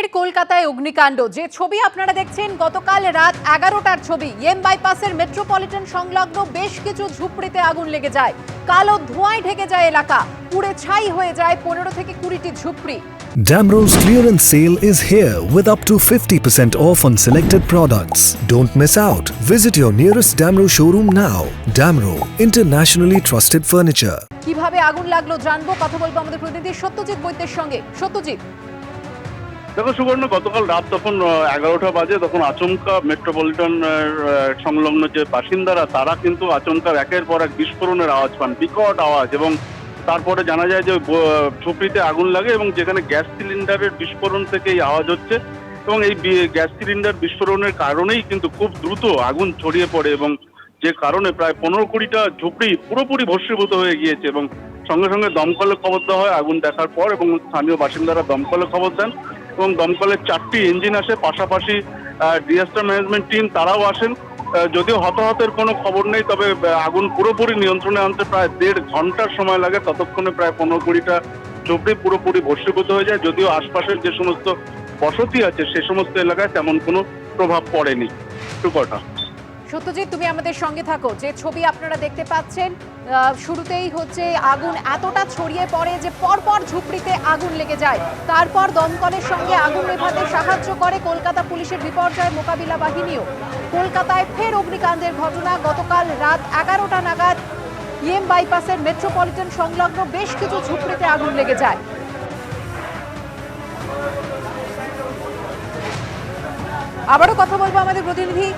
ফের কলকাতায় অগ্নিকাণ্ড। যে ছবি আপনারা দেখছেন গতকাল রাত 11টার ছবি। এম বাইপাসের মেট্রোপলিটন সংলগ্ন বেশ কিছু ঝুপড়িতে আগুন লেগে যায়। কালো ধোঁয়ায় ঢেকে যায় এলাকা, পুড়ে ছাই হয়ে যায় 15 থেকে 20টি ঝুপড়ি। Damro's clearance sale is here with up to 50% off on selected products. Don't miss out. Visit your nearest Damro showroom now. Damro, internationally trusted furniture. কিভাবে আগুন লাগলো জানবো, কথা বলবো আমাদের প্রতিনিধি সত্যজিৎ বৈদ্যের সঙ্গে। সত্যজিৎ, দেখো সুবর্ণ, গতকাল রাত তখন 11টা বাজে, তখন আচমকা মেট্রোপলিটন সংলগ্ন যে বাসিন্দারা তারা কিন্তু আচমকা একের পর এক বিস্ফোরণের আওয়াজ পান, বিকট আওয়াজ, এবং তারপরে জানা যায় যে ঝুপড়িতে আগুন লাগে এবং যেখানে গ্যাস সিলিন্ডারের বিস্ফোরণ থেকে এই আওয়াজ হচ্ছে, এবং এই গ্যাস সিলিন্ডার বিস্ফোরণের কারণেই কিন্তু খুব দ্রুত আগুন ছড়িয়ে পড়ে, এবং যে কারণে প্রায় 15-20টা ঝুপড়ি পুরোপুরি ভস্মীভূত হয়ে গিয়েছে। এবং সঙ্গে সঙ্গে দমকলে খবর দেওয়া হয় আগুন দেখার পর, এবং স্থানীয় বাসিন্দারা দমকলে খবর দেন এবং দমকলের 4টি ইঞ্জিন আসে, পাশাপাশি ডিজাস্টার ম্যানেজমেন্ট টিম তারাও আসেন। যদিও হতাহতের কোনো খবর নেই, তবে আগুন পুরোপুরি নিয়ন্ত্রণে আনতে প্রায় 1.5 ঘন্টার সময় লাগে। ততক্ষণে প্রায় 15-20টা ঝুপড়ি পুরোপুরি ভস্মীভূত হয়ে যায়। যদিও আশপাশের যে সমস্ত বসতি আছে সে সমস্ত এলাকায় তেমন কোনো প্রভাব পড়েনি। সুকটা, সত্যজিৎ তুমি আমাদের সঙ্গে থাকো। যে ছবি আপনারা দেখতে পাচ্ছেন, শুরুতেই হচ্ছে আগুন এতটা ছড়িয়ে পড়ে যে পরপর ঝুপড়িতে আগুন লেগে যায়। তারপর দমকলের সঙ্গে আগুন নেভাতে সাহায্য করে কলকাতা পুলিশের বিপর্যয় মোকাবিলা বাহিনীও। কলকাতায় ফের অগ্নিকাণ্ডের ঘটনা। গতকাল রাত 11টা নাগাদ এম বাইপাসের মেট্রোপলিটন সংলগ্ন বেশ কিছু ঝুপড়িতে আগুন লেগে যায়। আবারও কথা বলবো আমাদের প্রতিনিধি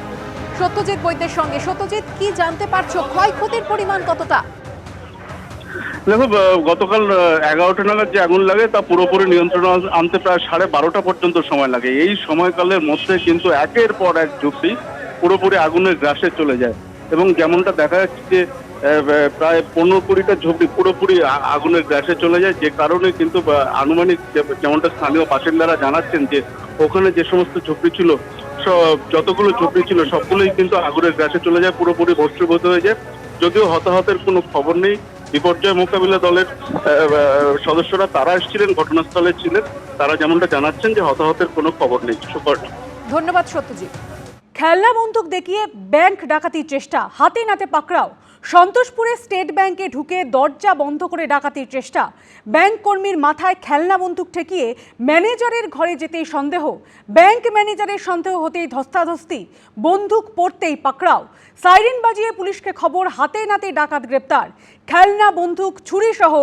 সত্যজিৎ বৈদ্যের সঙ্গে। সত্যজিৎ, কি জানতে পারছো, ক্ষয়ক্ষতির পরিমাণ কতটা? দেখো, গতকাল 11টা নাগাদ যে আগুন লাগে তা পুরোপুরি নিয়ন্ত্রণে আনতে প্রায় 12:30 পর্যন্ত সময় লাগে। এই সময়কালের মধ্যে কিন্তু একের পর এক ঝুপড়ি পুরোপুরি আগুনের গ্রাসে চলে যায়, এবং যেমনটা দেখা যাচ্ছে যে প্রায় 15-20টা ঝুপড়ি পুরোপুরি আগুনের গ্রাসে চলে যায়। যে কারণে কিন্তু আনুমানিক যেমনটা স্থানীয় বাসিন্দারা জানাচ্ছেন যে ওখানে যে সমস্ত ঝুপড়ি ছিল, যতগুলো ঝুপড়ি ছিল সবগুলোই কিন্তু আগুনের গ্রাসে চলে যায়, পুরোপুরি ভস্মীভূত হয়ে যায়। যদিও হতাহতের কোনো খবর নেই। বিপর্যয় মোকাবিলা দলের সদস্যরা তারা এসেছিলেন, ঘটনাস্থলে ছিলেন, তারা যেমনটা জানাচ্ছেন যে হতাহতের কোনো খবর নেই। ধন্যবাদ সত্যজিৎ। খেলনা বন্দুক দেখিয়ে ব্যাংক ডাকাতির চেষ্টা, হাতে নাতে পাকড়াও। সন্তোষপুরে স্টেট ব্যাংকে ঢুকে দরজা বন্ধ করে ডাকাতির চেষ্টা। ব্যাংক কর্মীর মাথায় খেলনা বন্দুক ঠেকিয়ে ম্যানেজারের ঘরে যেতেই সন্দেহ। ব্যাংক ম্যানেজারের সন্দেহ হতেই ধস্তাধস্তি, বন্দুক পড়তেই পাকড়াও। সাইরেন বাজিয়ে পুলিশকে খবর, হাতে নাতে ডাকাত গ্রেপ্তার। খেলনা বন্দুক, ছুরিসহ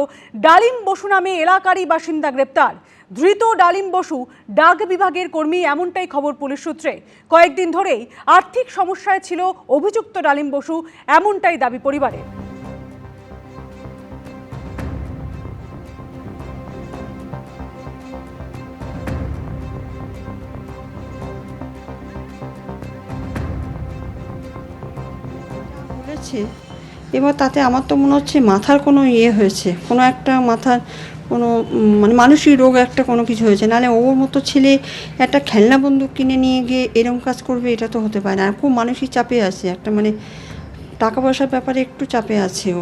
ডালিম বসু নামে এলাকারই বাসিন্দা গ্রেপ্তার। ধৃত ডালিম বসু ডাক বিভাগের কর্মী, এমনটাই খবর পুলিশ সূত্রে। কয়েকদিন ধরেই আর্থিক সমস্যায় ছিল অভিযুক্ত ডালিম বসু, এমনটাই দাবি পরিবারের। এবার তাতে আমার তো মনে হচ্ছে মাথার কোনো হয়েছে, কোনো একটা মাথার কোনো মানে মানসিক রোগ একটা কোনো কিছু হয়েছে। নাহলে ওর মতো ছেলে একটা খেলনা বন্দুক কিনে নিয়ে গিয়ে এরকম কাজ করবে, এটা তো হতে পারে না। আর খুব মানসিক চাপে আছে, একটা মানে টাকা পয়সার ব্যাপারে একটু চাপে আছে ও।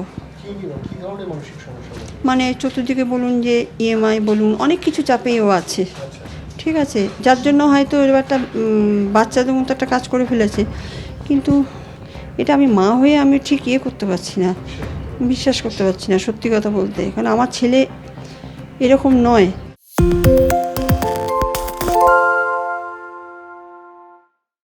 মানে চতুর্দিকে বলুন, যে ইএমআই বলুন, অনেক কিছু চাপেই ও আছে, ঠিক আছে, যার জন্য হয়তো এবার একটা বাচ্চাদের মতো একটা কাজ করে ফেলেছে। কিন্তু এটা আমি মা হয়ে আমি ঠিক করতে পারছি না, বিশ্বাস করতে পারছি না, সত্যি কথা বলতে। কারণ আমার ছেলে এরকম নয়।